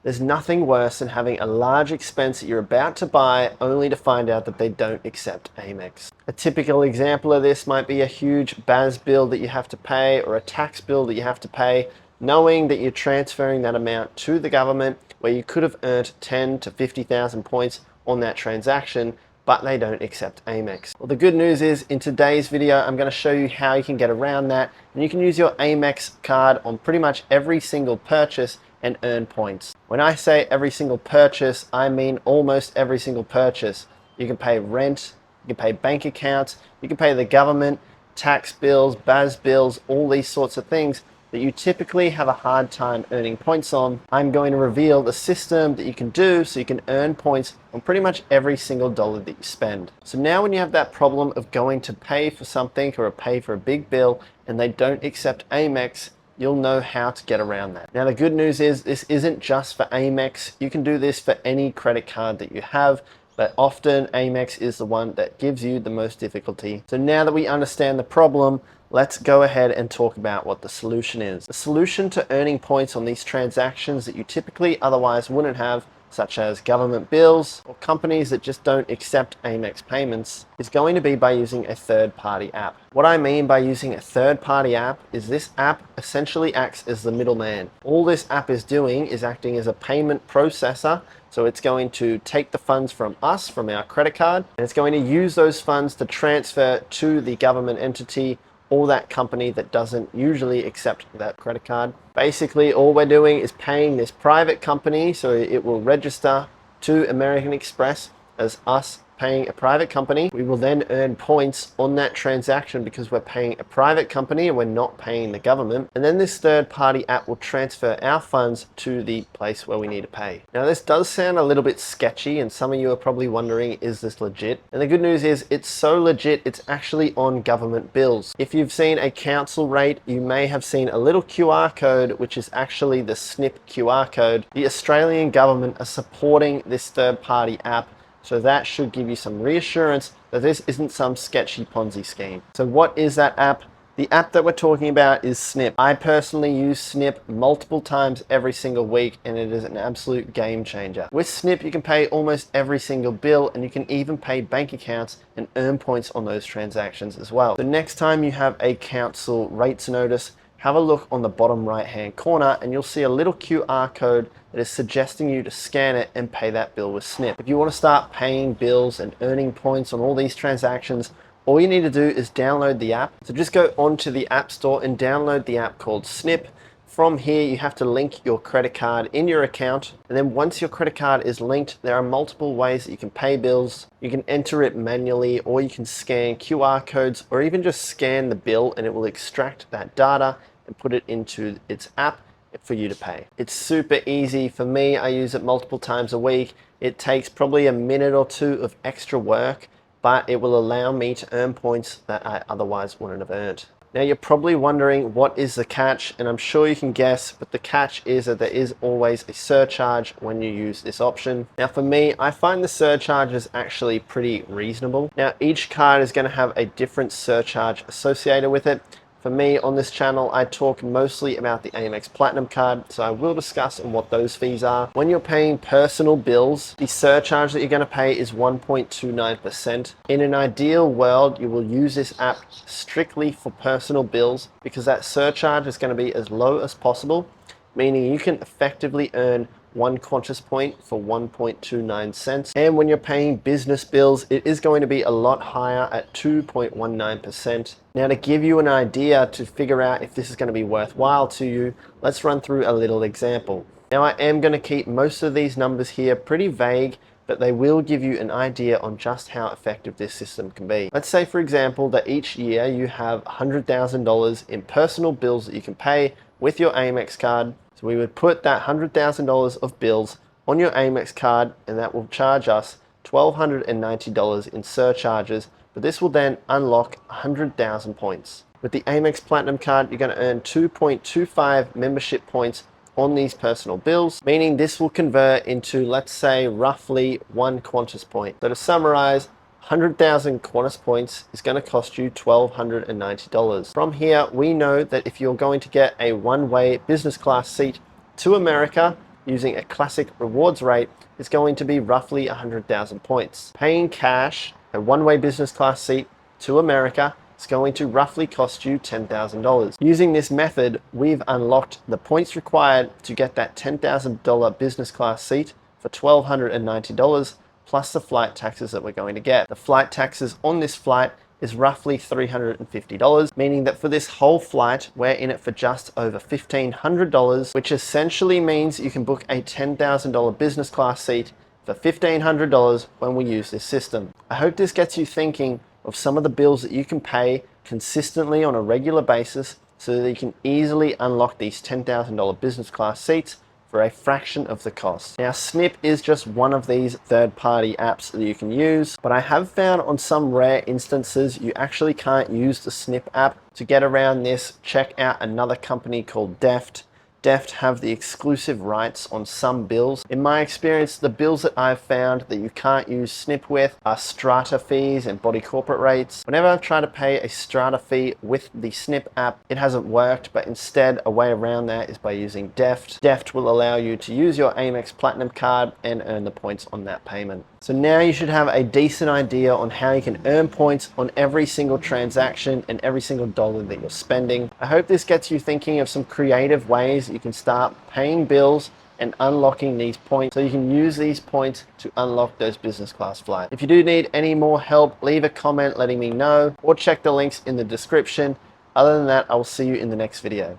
There's nothing worse than having a large expense that you're about to buy only to find out that they don't accept Amex. A typical example of this might be a huge BAS bill that you have to pay or a tax bill that you have to pay, knowing that you're transferring that amount to the government where you could have earned 10 to 50,000 points on that transaction, but they don't accept Amex. Well, the good news is in today's video, I'm going to show you how you can get around that, and you can use your Amex card on pretty much every single purchase and earn points. When I say every single purchase, I mean almost every single purchase. You can pay rent, you can pay bank accounts, you can pay the government, tax bills, BAS bills, all these sorts of things that you typically have a hard time earning points on. I'm going to reveal the system that you can do so you can earn points on pretty much every single dollar that you spend. So now when you have that problem of going to pay for something or pay for a big bill and they don't accept Amex, you'll know how to get around that. Now the good news is this isn't just for Amex. You can do this for any credit card that you have, but often Amex is the one that gives you the most difficulty. So now that we understand the problem, let's go ahead and talk about what the solution is. The solution to earning points on these transactions that you typically otherwise wouldn't have, such as government bills or companies that just don't accept Amex payments, is going to be by using a third-party app. What I mean by using a third-party app is this app essentially acts as the middleman. All this app is doing is acting as a payment processor. So it's going to take the funds from us, from our credit card, and it's going to use those funds to transfer to the government entity or that company that doesn't usually accept that credit card. Basically, all we're doing is paying this private company, so it will register to American Express as us paying a private company. We will then earn points on that transaction because we're paying a private company and we're not paying the government. And then this third-party app will transfer our funds to the place where we need to pay. Now this does sound a little bit sketchy and some of you are probably wondering, is this legit? And the good news is it's so legit, it's actually on government bills. If you've seen a council rate, you may have seen a little QR code, which is actually the SNP QR code. The Australian government are supporting this third-party app, so that should give you some reassurance that this isn't some sketchy Ponzi scheme. So what is that app? The app that we're talking about is Snip. I personally use Snip multiple times every single week and it is an absolute game changer. With Snip, you can pay almost every single bill and you can even pay bank accounts and earn points on those transactions as well. So next time you have a council rates notice, have a look on the bottom right hand corner and you'll see a little QR code that is suggesting you to scan it and pay that bill with Snip. If you want to start paying bills and earning points on all these transactions, all you need to do is download the app. So just go onto the App Store and download the app called Snip. From here, you have to link your credit card in your account. And then once your credit card is linked, there are multiple ways that you can pay bills. You can enter it manually, or you can scan QR codes, or even just scan the bill and it will extract that data and put it into its app for you to pay. It's super easy. For me, I use it multiple times a week. It takes probably a minute or two of extra work, but it will allow me to earn points that I otherwise wouldn't have earned. Now you're probably wondering what is the catch, and I'm sure you can guess, but the catch is that there is always a surcharge when you use this option. Now for me, I find the surcharges actually pretty reasonable. Now each card is going to have a different surcharge associated with it. For me on this channel, I talk mostly about the AMEX Platinum card, so I will discuss on what those fees are. When you're paying personal bills, the surcharge that you're going to pay is 1.29%. In an ideal world, you will use this app strictly for personal bills because that surcharge is going to be as low as possible, meaning you can effectively earn 1 Qantas point for 1.29 cents. And when you're paying business bills, it is going to be a lot higher at 2.19%. Now to give you an idea to figure out if this is going to be worthwhile to you, let's run through a little example. Now I am going to keep most of these numbers here pretty vague, but they will give you an idea on just how effective this system can be. Let's say for example that each year you have $100,000 in personal bills that you can pay with your Amex card. So we would put that $100,000 of bills on your Amex card and that will charge us $1,290 in surcharges, but this will then unlock 100,000 points. With the Amex Platinum card, you're going to earn 2.25 membership points on these personal bills, meaning this will convert into, let's say, roughly 1 Qantas point. So to summarize, 100,000 Qantas points is going to cost you $1,290. From here, we know that if you're going to get a one-way business class seat to America, using a classic rewards rate is going to be roughly 100,000 points. Paying cash, a one-way business class seat to America, is going to roughly cost you $10,000. Using this method, we've unlocked the points required to get that $10,000 business class seat for $1,290 plus the flight taxes that we're going to get. The flight taxes on this flight is roughly $350, meaning that for this whole flight, we're in it for just over $1,500, which essentially means you can book a $10,000 business class seat for $1,500 when we use this system. I hope this gets you thinking of some of the bills that you can pay consistently on a regular basis so that you can easily unlock these $10,000 business class seats for a fraction of the cost. Now, Snip is just one of these third-party apps that you can use, but I have found on some rare instances you actually can't use the Snip app. To get around this, check out another company called Deft. Deft have the exclusive rights on some bills. In my experience, the bills that I've found that you can't use Snip with are strata fees and body corporate rates. Whenever I've tried to pay a strata fee with the Snip app, it hasn't worked, but instead a way around that is by using Deft. Deft will allow you to use your AMEX Platinum card and earn the points on that payment. So now you should have a decent idea on how you can earn points on every single transaction and every single dollar that you're spending. I hope this gets you thinking of some creative ways you can start paying bills and unlocking these points so you can use these points to unlock those business class flights. If you do need any more help, leave a comment letting me know or check the links in the description. Other than that, I will see you in the next video.